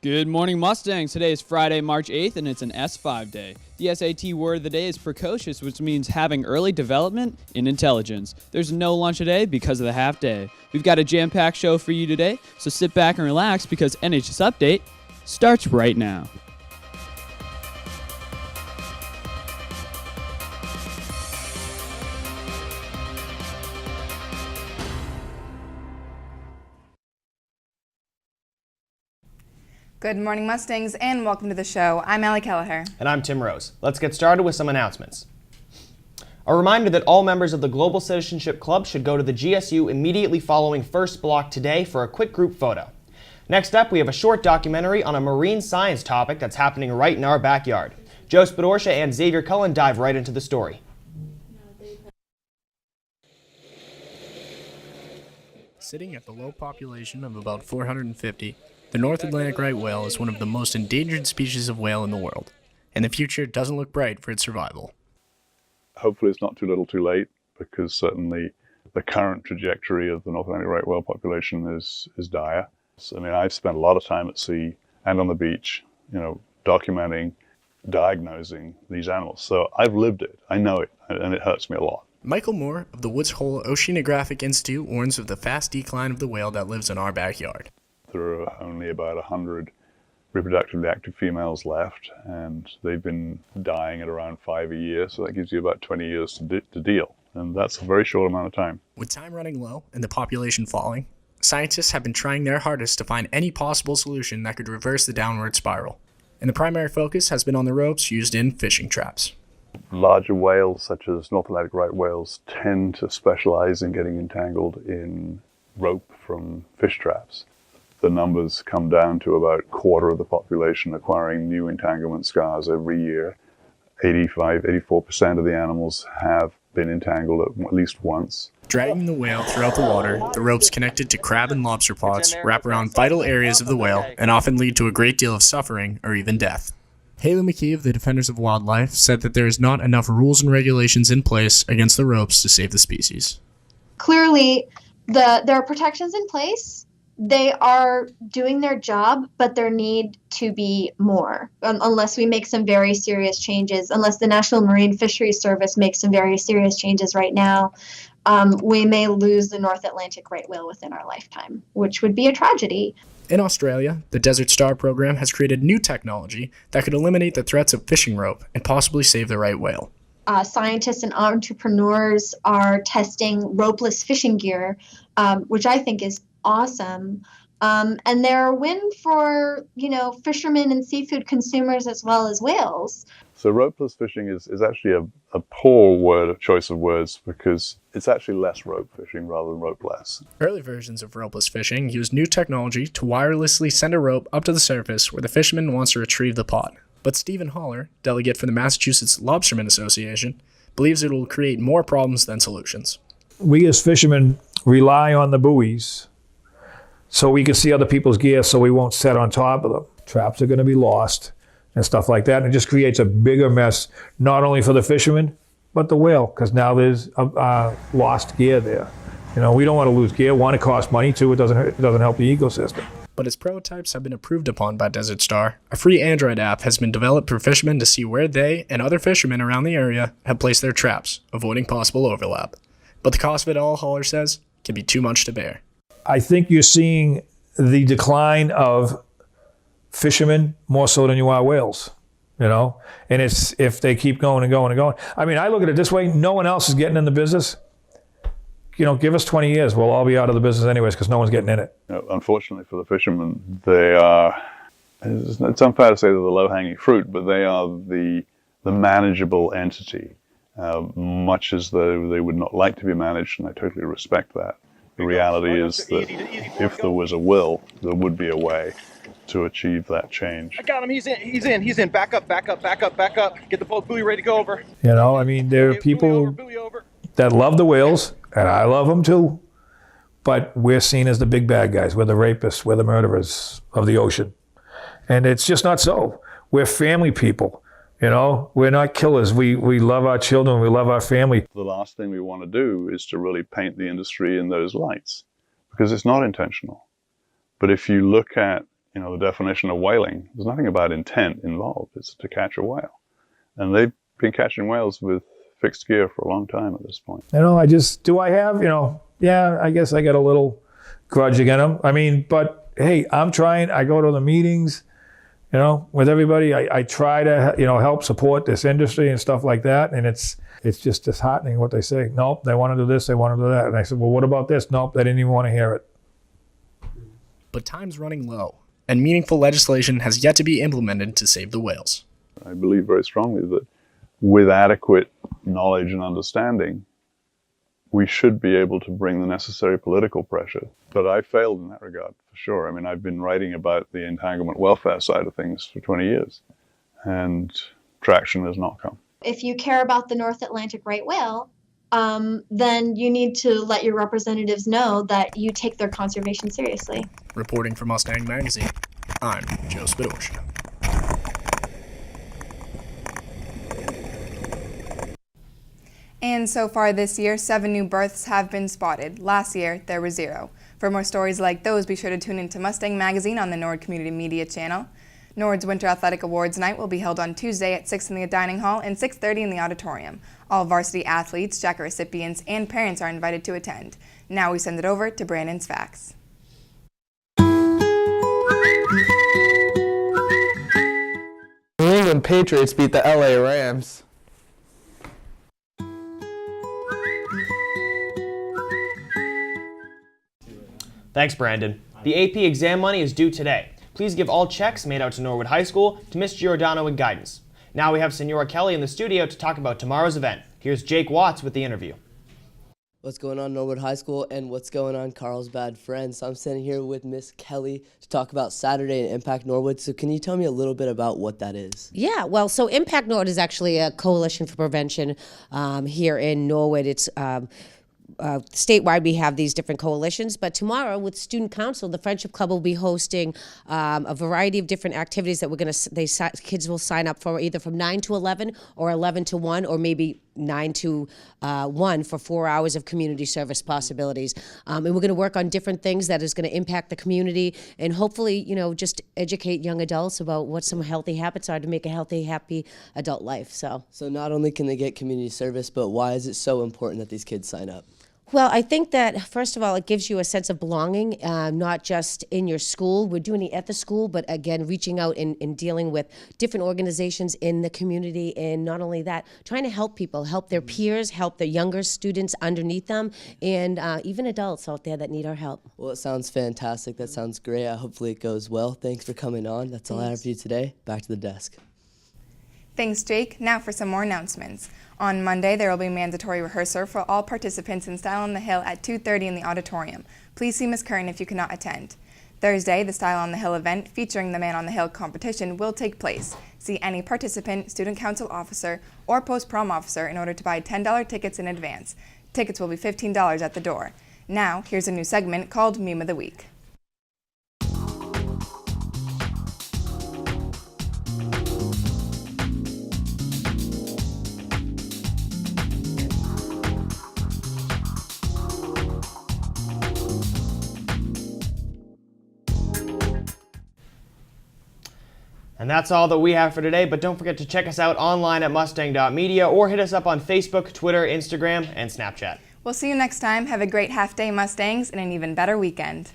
Good morning, Mustangs. Today is Friday, March 8th, and it's an S5 day. The SAT word of the day is precocious, which means having early development in intelligence. There's no lunch today because of the half day. We've got a jam-packed show for you today, so sit back and relax because NHS Update starts right now. Good morning, Mustangs, and welcome to the show. I'm Allie Kelleher. And I'm Tim Rose. Let's get started with some announcements. A reminder that all members of the Global Citizenship Club should go to the GSU immediately following first block today for a quick group photo. Next up, we have a short documentary on a marine science topic that's happening right in our backyard. Joe Spadorsha and Xavier Cullen dive right into the story. Sitting at the low population of about 450, the North Atlantic right whale is one of the most endangered species of whale in the world, and the future doesn't look bright for its survival. Hopefully it's not too little too late, because certainly the current trajectory of the North Atlantic right whale population is dire. So, I mean, I've spent a lot of time at sea and on the beach, documenting, diagnosing these animals. So I've lived it, I know it, and it hurts me a lot. Michael Moore of the Woods Hole Oceanographic Institute warns of the fast decline of the whale that lives in our backyard. There are only about 100 reproductively active females left, and they've been dying at around 5 a year, so that gives you about 20 years to deal, and that's a very short amount of time. With time running low and the population falling, scientists have been trying their hardest to find any possible solution that could reverse the downward spiral, and the primary focus has been on the ropes used in fishing traps. Larger whales, such as North Atlantic right whales, tend to specialize in getting entangled in rope from fish traps. The numbers come down to about a quarter of the population acquiring new entanglement scars every year. 84% of the animals have been entangled at least once. Dragging the whale throughout the water, the ropes connected to crab and lobster pots wrap around vital areas of the whale and often lead to a great deal of suffering or even death. Haley McKee of the Defenders of Wildlife said that there is not enough rules and regulations in place against the ropes to save the species. Clearly, there are protections in place. They are doing their job, but there need to be more, unless we make some very serious changes, unless the National Marine Fisheries Service makes some very serious changes right now. We may lose the North Atlantic right whale within our lifetime, which would be a tragedy. In Australia, the Desert Star program has created new technology that could eliminate the threats of fishing rope and possibly save the right whale. Scientists and entrepreneurs are testing ropeless fishing gear, which I think is awesome. And they're a win for, fishermen and seafood consumers as well as whales. So ropeless fishing is actually a poor choice of words, because it's actually less rope fishing rather than ropeless. Early versions of ropeless fishing used new technology to wirelessly send a rope up to the surface where the fisherman wants to retrieve the pot. But Stephen Holler, delegate for the Massachusetts Lobstermen Association, believes it will create more problems than solutions. We as fishermen rely on the buoys so we can see other people's gear so we won't set on top of them. Traps are going to be lost and stuff like that. And it just creates a bigger mess, not only for the fishermen, but the whale, because now there's lost gear there. We don't want to lose gear. One, it costs money. Two, it doesn't help the ecosystem. But its prototypes have been approved upon by Desert Star. A free Android app has been developed for fishermen to see where they and other fishermen around the area have placed their traps, avoiding possible overlap. But the cost of it all, Holler says, can be too much to bear. I think you're seeing the decline of fishermen more so than you are whales, and it's if they keep going and going and going. I mean, I look at it this way, no one else is getting in the business. Give us 20 years, we'll all be out of the business anyways because no one's getting in it. Unfortunately for the fishermen, it's unfair to say they're the low-hanging fruit, but they are the manageable entity, much as though they would not like to be managed, and I totally respect that. The reality is that if there was a will, there would be a way to achieve that change. I got him. He's in. Back up. Get the boat buoy ready to go over. There are people that love the whales, and I love them too, but we're seen as the big bad guys. We're the rapists. We're the murderers of the ocean. And it's just not so. We're family people. We're not killers. We love our children. We love our family. The last thing we want to do is to really paint the industry in those lights, because it's not intentional. But if you look at you know, the definition of whaling, there's nothing about intent involved. It's to catch a whale. And they've been catching whales with fixed gear for a long time at this point. You know, yeah, I guess I got a little grudge against them. I mean, but hey, I'm trying. I go to the meetings, you know, with everybody. I try to, you know, help support this industry and stuff like that. And it's just disheartening what they say. Nope, they want to do this, they want to do that. And I said, well, what about this? Nope, they didn't even want to hear it. But time's running low, and meaningful legislation has yet to be implemented to save the whales. I believe very strongly that with adequate knowledge and understanding, we should be able to bring the necessary political pressure. But I failed in that regard, for sure. I mean, I've been writing about the entanglement welfare side of things for 20 years, and traction has not come. If you care about the North Atlantic right whale, then you need to let your representatives know that you take their conservation seriously. Reporting for Mustang Magazine, I'm Joe Spadorcia. And so far this year, 7 new births have been spotted. Last year, there were 0. For more stories like those, be sure to tune into Mustang Magazine on the Nord Community Media channel. Nord's Winter Athletic Awards Night will be held on Tuesday at 6 in the Dining Hall and 6:30 in the auditorium. All varsity athletes, jacket recipients, and parents are invited to attend. Now we send it over to Brandon's Facts. New England Patriots beat the LA Rams. Thanks, Brandon. The AP exam money is due today. Please give all checks made out to Norwood High School to Miss Giordano and guidance. Now we have Senora Kelly in the studio to talk about tomorrow's event. Here's Jake Watts with the interview. What's going on, Norwood High School, and what's going on, Carlsbad friends? So I'm sitting here with Miss Kelly to talk about Saturday and Impact Norwood. So can you tell me a little bit about what that is? Yeah, well, so Impact Norwood is actually a coalition for prevention here in Norwood. It's statewide, we have these different coalitions, but tomorrow with Student Council, the Friendship Club will be hosting a variety of different activities that kids will sign up for, either from 9 to 11 or 11 to 1, or maybe 9 to 1 for 4 hours of community service possibilities. And we're going to work on different things that is going to impact the community and hopefully, you know, just educate young adults about what some healthy habits are to make a healthy, happy adult life. So not only can they get community service, but why is it so important that these kids sign up? Well, I think that, first of all, it gives you a sense of belonging, not just in your school. We're doing it at the school, but again, reaching out and dealing with different organizations in the community. And not only that, trying to help people, help their peers, help the younger students underneath them, and even adults out there that need our help. Well, it sounds fantastic. That sounds great. Hopefully it goes well. Thanks for coming on. That's all I have for you today. Back to the desk. Thanks, Jake. Now for some more announcements. On Monday, there will be mandatory rehearsal for all participants in Style on the Hill at 2:30 in the auditorium. Please see Ms. Curran if you cannot attend. Thursday, the Style on the Hill event featuring the Man on the Hill competition will take place. See any participant, student council officer, or post-prom officer in order to buy $10 tickets in advance. Tickets will be $15 at the door. Now, here's a new segment called Meme of the Week. And that's all that we have for today, but don't forget to check us out online at mustang.media or hit us up on Facebook, Twitter, Instagram, and Snapchat. We'll see you next time. Have a great half day, Mustangs, and an even better weekend.